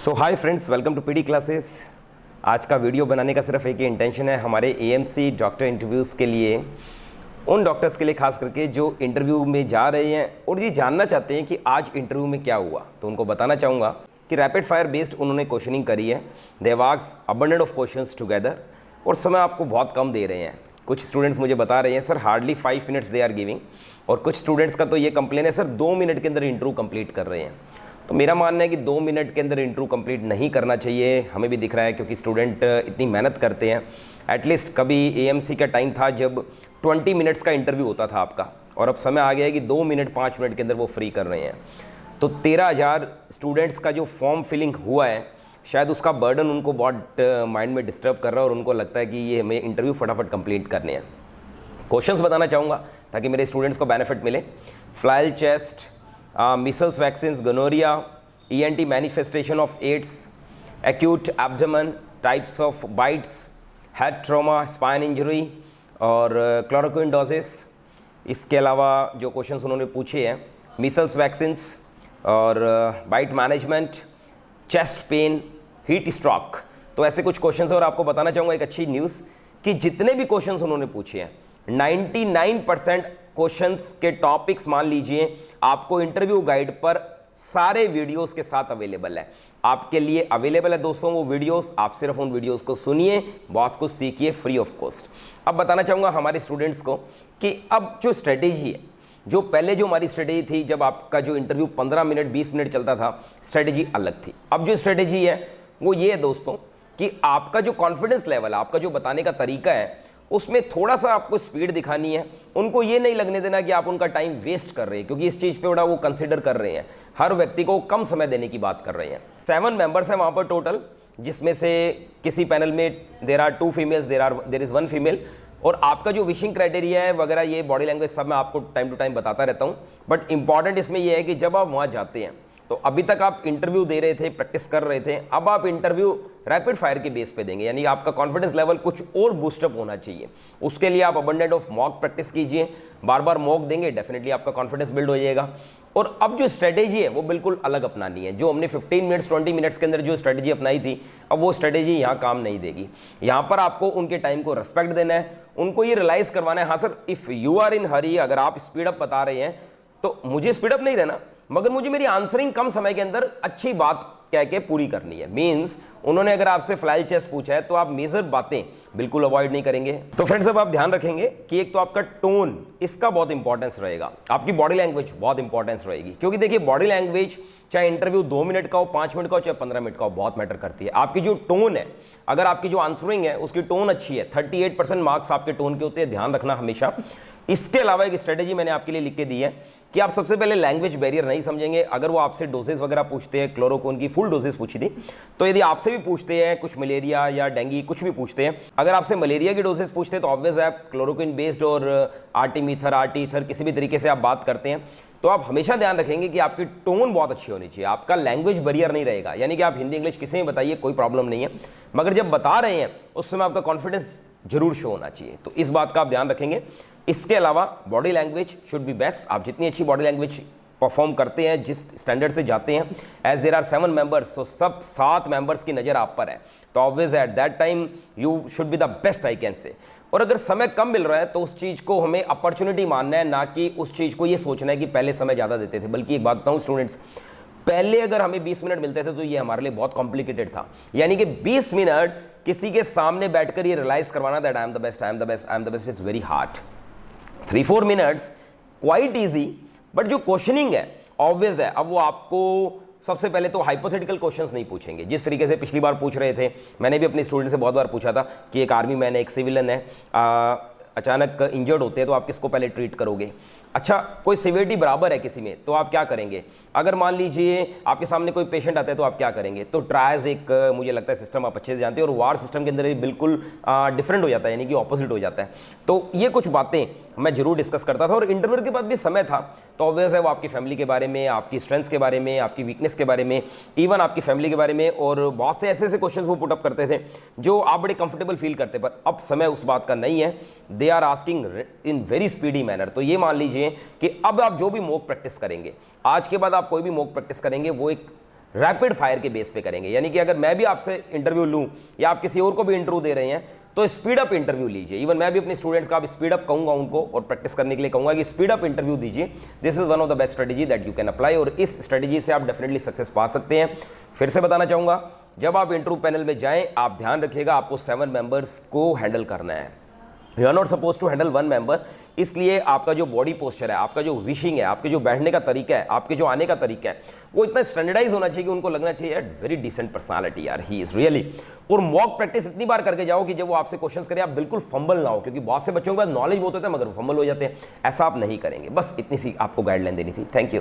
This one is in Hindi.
So hi friends, welcome to PD classes. आज का वीडियो बनाने का सिर्फ एक ही इंटेंशन है, हमारे एएमसी डॉक्टर इंटरव्यूज़ के लिए, उन डॉक्टर्स के लिए खास करके जो इंटरव्यू में जा रहे हैं और ये जानना चाहते हैं कि आज इंटरव्यू में क्या हुआ। तो उनको बताना चाहूँगा कि रैपिड फायर बेस्ड उन्होंने क्वेश्चनिंग करी है। They have asked abundant of questions together और समय आपको बहुत कम दे रहे हैं। कुछ स्टूडेंट्स मुझे बता रहे हैं sir hardly 5 minutes they are giving, और कुछ स्टूडेंट्स का तो ये कंप्लेन है सर 2 मिनट के अंदर इंटरव्यू कंप्लीट कर रहे हैं। तो मेरा मानना है कि 2 मिनट के अंदर इंटरव्यू कंप्लीट नहीं करना चाहिए, हमें भी दिख रहा है क्योंकि स्टूडेंट इतनी मेहनत करते हैं। एटलीस्ट कभी एएमसी का टाइम था जब 20 मिनट्स का इंटरव्यू होता था आपका, और अब समय आ गया है कि 2 मिनट 5 मिनट के अंदर वो फ्री कर रहे हैं। तो 13,000 स्टूडेंट्स का जो फॉर्म फिलिंग हुआ है, शायद उसका बर्डन उनको बहुत माइंड में डिस्टर्ब कर रहा है और उनको लगता है कि ये हमें इंटरव्यू फटाफट कंप्लीट करने हैं। क्वेश्चंस बताना चाहूँगा ताकि मेरे स्टूडेंट्स को बेनिफिट मिले। Flail chest, measles vaccines, gonorrhea, ENT manifestation of AIDS, acute abdomen, types of bites, head trauma, spine injury और chloroquine doses। इसके अलावा जो क्वेश्चंस उन्होंने पूछे हैं, measles vaccines और bite management, chest pain, heat stroke, तो ऐसे कुछ क्वेश्चंस हैं। और आपको बताना चाहूँगा एक अच्छी न्यूज़ कि जितने भी क्वेश्चंस उन्होंने पूछे हैं 99% क्वेश्चंस के टॉपिक्स मान लीजिए आपको इंटरव्यू गाइड पर सारे वीडियोस के साथ अवेलेबल है, आपके लिए अवेलेबल है दोस्तों वो वीडियोस। आप सिर्फ उन वीडियोस को सुनिए, बहुत कुछ सीखिए फ्री ऑफ कॉस्ट। अब बताना चाहूँगा हमारे स्टूडेंट्स को कि अब जो स्ट्रेटेजी है, जो पहले जो हमारी स्ट्रेटेजी थी जब आपका जो इंटरव्यू 15 मिनट 20 मिनट चलता था, स्ट्रेटेजी अलग थी। अब जो स्ट्रेटेजी है वो ये है दोस्तों कि आपका जो कॉन्फिडेंस लेवल है, आपका जो बताने का तरीका है, उसमें थोड़ा सा आपको स्पीड दिखानी है। उनको ये नहीं लगने देना कि आप उनका टाइम वेस्ट कर रहे हैं, क्योंकि इस चीज़ पे बड़ा वो कंसिडर कर रहे हैं, हर व्यक्ति को कम समय देने की बात कर रहे हैं। 7 मेंबर्स हैं वहाँ पर टोटल, जिसमें से किसी पैनल में there are 2 females, there is 1 female. और आपका जो विशिंग क्राइटेरिया है वगैरह, ये बॉडी लैंग्वेज सब मैं आपको टाइम टू टाइम बताता रहता हूँ। बट इंपॉर्टेंट इसमें यह है कि जब आप वहाँ जाते हैं तो अभी तक आप इंटरव्यू दे रहे थे, प्रैक्टिस कर रहे थे, अब आप इंटरव्यू रैपिड फायर के बेस पे देंगे, यानी आपका कॉन्फिडेंस लेवल कुछ और बूस्टअप होना चाहिए। उसके लिए आप अबंडेंट ऑफ मॉक प्रैक्टिस कीजिए, बार बार मॉक देंगे, डेफिनेटली आपका कॉन्फिडेंस बिल्ड हो जाएगा। और अब जो स्ट्रेटेजी है वो बिल्कुल अलग अपनानी है। जो हमने 15 मिनट्स 20 मिनट्स के अंदर जो स्ट्रेटेजी अपनाई थी, अब वो स्ट्रेटेजी यहाँ काम नहीं देगी। यहाँ पर आपको उनके टाइम को रिस्पेक्ट देना है, उनको ये रियलाइज़ करवाना है, हाँ sir if you are in hurry, अगर आप स्पीड अप बता रहे हैं तो मुझे स्पीड अप नहीं देना, मगर मुझे मेरी आंसरिंग कम समय के अंदर अच्छी बात कह के पूरी करनी है। मींस उन्होंने अगर आपसे फ्लाइल चेस्ट पूछा है तो आप मेजर बातें बिल्कुल अवॉइड नहीं करेंगे। तो फ्रेंड्स अब आप ध्यान रखेंगे कि एक तो आपका टोन, इसका बहुत इंपॉर्टेंस रहेगा, आपकी बॉडी लैंग्वेज बहुत इंपॉर्टेंस रहेगी, क्योंकि देखिए बॉडी लैंग्वेज चाहे इंटरव्यू 2 मिनट का हो, 5 मिनट का हो, चाहे 15 मिनट का हो, बहुत मैटर करती है। आपकी जो टोन है, अगर आपकी जो आंसरिंग है उसकी टोन अच्छी है, 38% मार्क्स आपके टोन के होते हैं, ध्यान रखना हमेशा। इसके अलावा एक स्ट्रेटेजी मैंने आपके लिए लिख के दी है कि आप सबसे पहले लैंग्वेज बैरियर नहीं समझेंगे। अगर वो आपसे डोजेस वगैरह पूछते हैं, क्लोरोक्विन की फुल डोजेस पूछी थी, तो यदि आपसे भी पूछते हैं कुछ मलेरिया या डेंगू कुछ भी पूछते हैं, अगर आपसे मलेरिया की डोजेस पूछते हैं तो ऑब्वियस है आप क्लोरोक्विन बेस्ड और आर्टीमीथर आर्टीथर किसी भी तरीके से आप बात करते हैं, तो आप हमेशा ध्यान रखेंगे कि आपकी टोन बहुत अच्छी होनी चाहिए, आपका लैंग्वेज बैरियर नहीं रहेगा। यानी कि आप हिंदी इंग्लिश किसी में बताइए, कोई प्रॉब्लम नहीं है, मगर जब बता रहे हैं उस समय आपका कॉन्फिडेंस जरूर शो होना चाहिए। तो इस बात का आप ध्यान रखेंगे। इसके अलावा body language should be best. आप जितनी अच्छी बॉडी लैंग्वेज परफॉर्म करते हैं, जिस स्टैंडर्ड से जाते हैं, एज देयर आर 7 मेंबर्स, तो सब 7 मेंबर्स की नज़र आप पर है, तो obvious at that time you should be the best I can say. और अगर समय कम मिल रहा है तो उस चीज़ को हमें अपॉर्चुनिटी मानना है, ना कि उस चीज़ को ये सोचना है कि पहले समय ज़्यादा देते थे। बल्कि एक बात बताऊँ स्टूडेंट्स, पहले अगर हमें 20 मिनट मिलते थे तो ये हमारे लिए बहुत कॉम्प्लिकेटेड था। यानी कि 20 मिनट किसी के सामने बैठकर ये रियलाइज़ करवाना that I am the best, I am the best, I am the best, it's very hard. 3-4 minutes quite easy, but जो क्वेश्चनिंग है ऑब्वियस है, अब वो आपको सबसे पहले तो हाइपोथेटिकल क्वेश्चंस नहीं पूछेंगे जिस तरीके से पिछली बार पूछ रहे थे। मैंने भी अपने स्टूडेंट से बहुत बार पूछा था कि एक आर्मी मैन है, एक सिविलियन है, अचानक इंजर्ड होते हैं तो आप किसको पहले ट्रीट करोगे। अच्छा, कोई सिवियरिटी बराबर है किसी में तो आप क्या करेंगे। अगर मान लीजिए आपके सामने कोई पेशेंट आता है तो आप क्या करेंगे। तो ट्रायज एक मुझे लगता है सिस्टम आप अच्छे से जानते हैं, और वार सिस्टम के अंदर ये बिल्कुल डिफरेंट हो जाता है, यानी कि ऑपोजिट हो जाता है। तो ये कुछ बातें मैं जरूर डिस्कस करता था, और इंटरव्यू के बाद भी समय था तो ऑब्वियस है वो आपकी फैमिली के बारे में, आपकी स्ट्रेंथ्स के बारे में, आपकी वीकनेस के बारे में, इवन आपकी फैमिली के बारे में, और बहुत से ऐसे ऐसे क्वेश्चंस वो पुटअप करते थे जो आप बड़े कंफर्टेबल फील करते। पर अब समय उस बात का नहीं है, they are asking in very speedy manner. तो ये मान लीजिए कि अब आप जो भी मॉक प्रैक्टिस करेंगे, आज के बाद आप कोई भी मॉक प्रैक्टिस करेंगे, वो एक रैपिड फायर के बेस पे करेंगे। यानी कि अगर मैं भी आपसे इंटरव्यू लूं या आप किसी और को भी इंटरव्यू दे रहे हैं तो स्पीड अप इंटरव्यू लीजिए। इवन मैं भी अपने स्टूडेंट्स का आप स्पीड अप कहूंगा उनको, और प्रैक्टिस करने के लिए कहूंगा कि स्पीड अप इंटरव्यू दीजिए। This is one of the best strategy that you can apply, और इस स्ट्रेटेजी से आप डेफिनेटली सक्सेस पा सकते हैं। फिर से बताना चाहूंगा, जब आप इंटरव्यू पैनल में जाएं आप ध्यान रखिएगा आपको 7 मेंबर्स को हैंडल करना है। You are not suppose to handle 1 member. इसलिए आपका जो बॉडी पोस्चर है, आपका जो विशिंग है, आपके जो बैठने का तरीका है, आपके जो आने का तरीका है, वो इतना स्टैंडर्डाइज होना चाहिए कि उनको लगना चाहिए यार वेरी डिसेंट पर्सनालिटी यार, ही इज रियली। और मॉक प्रैक्टिस इतनी बार करके जाओ कि जब वो आपसे क्वेश्चंस करें आप बिल्कुल फंबल ना हो, क्योंकि बहुत से बच्चों के पास नॉलेज बहुत होता है मगर फंबल हो जाते हैं। ऐसा आप नहीं करेंगे। बस इतनी सी आपको गाइडलाइन देनी थी। Thank you.